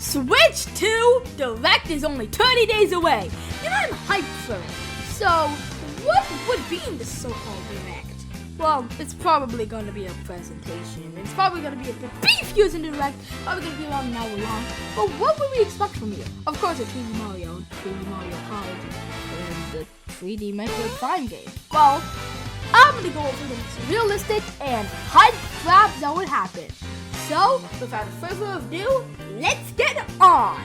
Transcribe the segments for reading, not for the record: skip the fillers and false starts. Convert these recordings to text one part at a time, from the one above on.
Switch 2 Direct is only 30 days away, and I'm hyped for it. So, what would be in this so-called Direct? Well, it's probably going to be a presentation. It's probably going to be a bit beefier than Direct, probably going to be around an hour long. But what would we expect from you? Of course, a 3D Mario, 3D Mario Kart, and the 3D Metroid Prime game. Well, I'm going to go over the most realistic and hype grabs that would happen. So, without further ado, let's get on!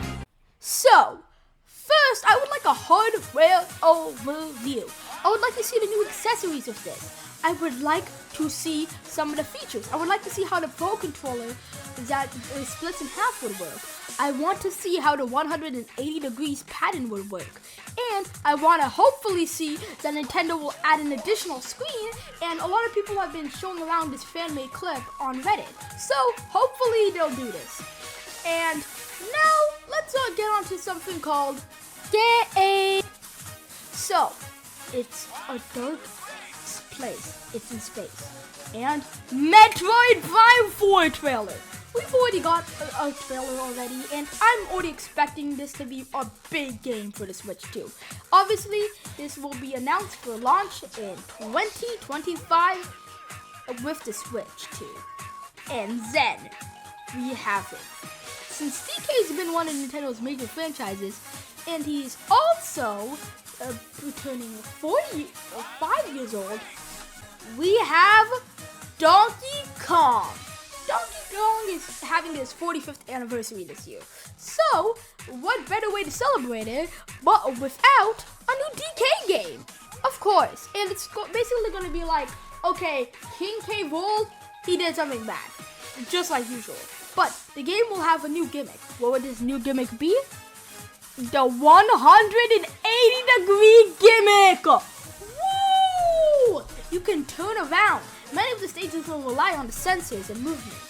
So, first, I would like a hardware overview. I would like to see the new accessories of this. I would like to see some of the features. I would like to see how the Pro Controller that splits in half would work. I want to see how the 180 degrees pattern would work. And I want to hopefully see that Nintendo will add an additional screen, and a lot of people have been showing around this fan-made clip on Reddit. So, hopefully they'll do this. And now, let's get on to something called Game. So, it's a dark place. It's in space. And Metroid Prime 4 trailer. We've already got a trailer already, and I'm already expecting this to be a big game for the Switch 2. Obviously, this will be announced for launch in 2025 with the Switch 2. And then, we have it. Since DK's been one of Nintendo's major franchises, and he's also turning 5 years old, we have Donkey Kong. Donkey Kong is having his 45th anniversary this year. So, what better way to celebrate it but without a new DK game? Of course. And it's basically going to be like, okay, King K. Rool, he did something bad. Just like usual. But the game will have a new gimmick. What would this new gimmick be? The 180-degree gimmick! Woo! You can turn around. Many of the stages will rely on the sensors and movements.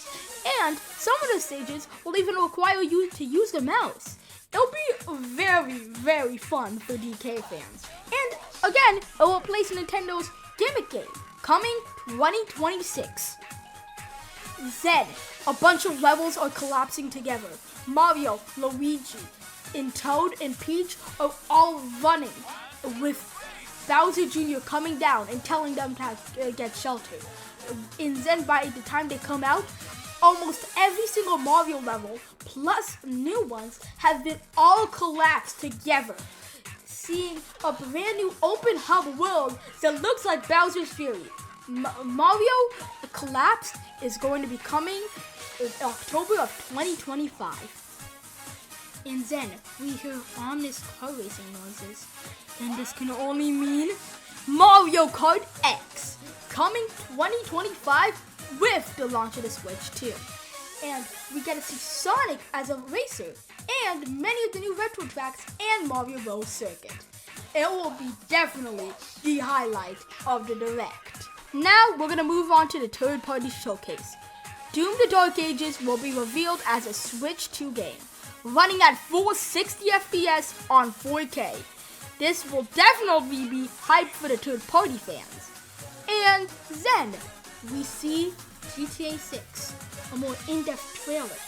And some of the stages will even require you to use the mouse. It'll be very, very fun for DK fans. And again, it will replace Nintendo's gimmick game, coming 2026. Then, a bunch of levels are collapsing together. Mario, Luigi, and Toad and Peach are all running, with Bowser Jr. coming down and telling them to get shelter. And then by the time they come out, almost every single Mario level, plus new ones, have been all collapsed together. Seeing a brand new open hub world that looks like Bowser's Fury. Mario Collapsed is going to be coming in October of 2025. And then we hear ominous car racing noises. And this can only mean Mario Kart X coming 2025 with the launch of the Switch 2. And we get to see Sonic as a racer and many of the new retro tracks and Mario Bros. Circuit. It will be definitely the highlight of the Direct. Now we're going to move on to the third-party showcase. Doom the Dark Ages will be revealed as a Switch 2 game, running at full 60 FPS on 4K. This will definitely be hype for the third-party fans. And then we see GTA 6, a more in-depth trailer.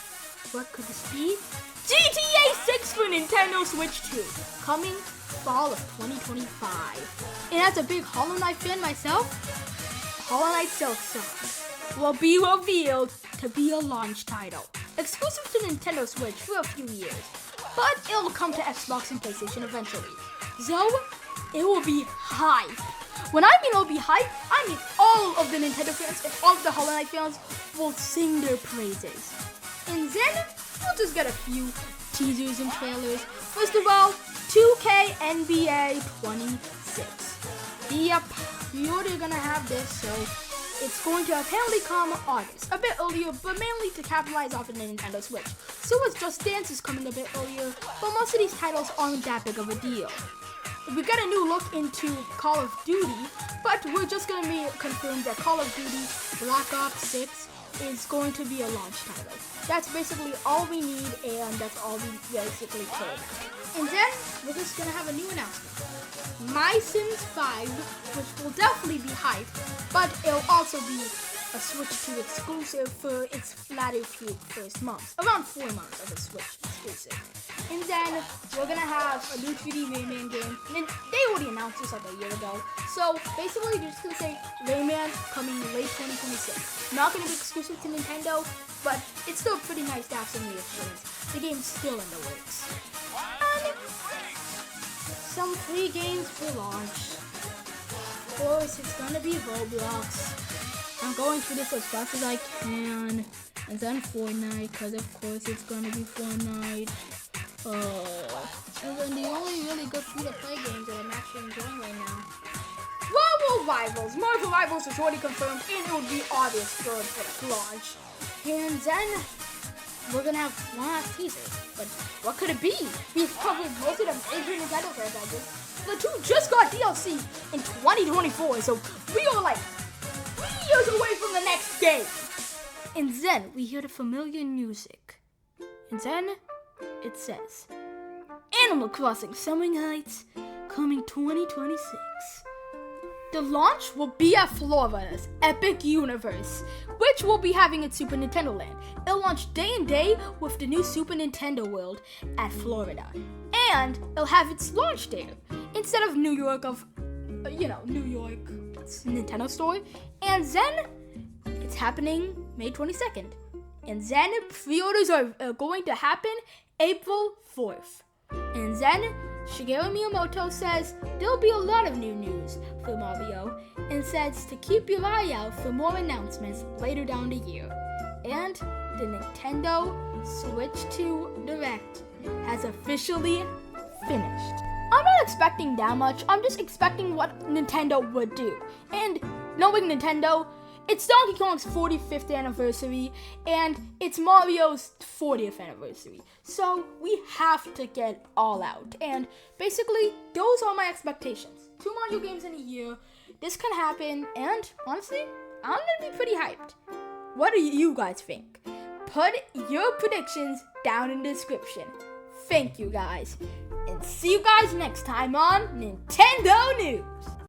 What could this be? GTA 6 for Nintendo Switch 2, coming fall of 2025. And as a big Hollow Knight fan myself, Hollow Knight Silksong will be revealed to be a launch title, exclusive to Nintendo Switch for a few years, but it will come to Xbox and PlayStation eventually. So, it will be hype. When I mean it will be hype, I mean all of the Nintendo fans and all of the Hollow Knight fans will sing their praises. And then, we'll just get a few teasers and trailers. First of all, 2K NBA 26. Yep, you're gonna have this, so it's going to apparently come August. A bit earlier, but mainly to capitalize off of the Nintendo Switch. So is Just Dance is coming a bit earlier, but most of these titles aren't that big of a deal. We got a new look into Call of Duty, but we're just going to be confirmed that Call of Duty Black Ops 6 is going to be a launch title. That's basically all we need, and that's all we basically care about. And then, we're just going to have a new announcement. My Sims 5, which will definitely be hype, but it'll also be a Switch 2 exclusive for its latter few first months. Around 4 months of a Switch exclusive. then we're gonna have a new 3D Rayman game. And they already announced this like a year ago. So basically, they're just gonna say Rayman coming late 2026. Not gonna be exclusive to Nintendo, but it's still pretty nice to have some reassurance. The game's still in the works. And some free games for launch. Of course, it's gonna be Roblox. I'm going through this as fast as I can. And then Fortnite, because of course it's gonna be Fortnite. And then the only really good free-to-play games that I'm actually enjoying right now. Marvel Rivals! Marvel Rivals is already confirmed, and it would be obvious for launch. And then we're gonna have one last teaser. But what could it be? We've covered most of the major Nintendo franchises. The two just got DLC in 2024, so we are like 3 years away from the next game. And then we hear the familiar music. And then it says, Animal Crossing Summer Nights coming 2026. The launch will be at Florida's Epic Universe, which will be having its Super Nintendo Land. It'll launch day and day with the new Super Nintendo World at Florida. And it'll have its launch there. Instead of New York New York's Nintendo store. And then it's happening May 22nd. And then pre-orders are going to happen April 4th. And then Shigeru Miyamoto says there'll be a lot of new news for Mario and says to keep your eye out for more announcements later down the year. And the Nintendo Switch 2 Direct has officially finished. I'm not expecting that much. I'm just expecting what Nintendo would do. And knowing Nintendo, it's Donkey Kong's 45th anniversary, and it's Mario's 40th anniversary. So we have to get all out. And basically, those are my expectations. 2 Mario games in a year. This can happen, and honestly, I'm gonna be pretty hyped. What do you guys think? Put your predictions down in the description. Thank you guys, and see you guys next time on Nintendo News.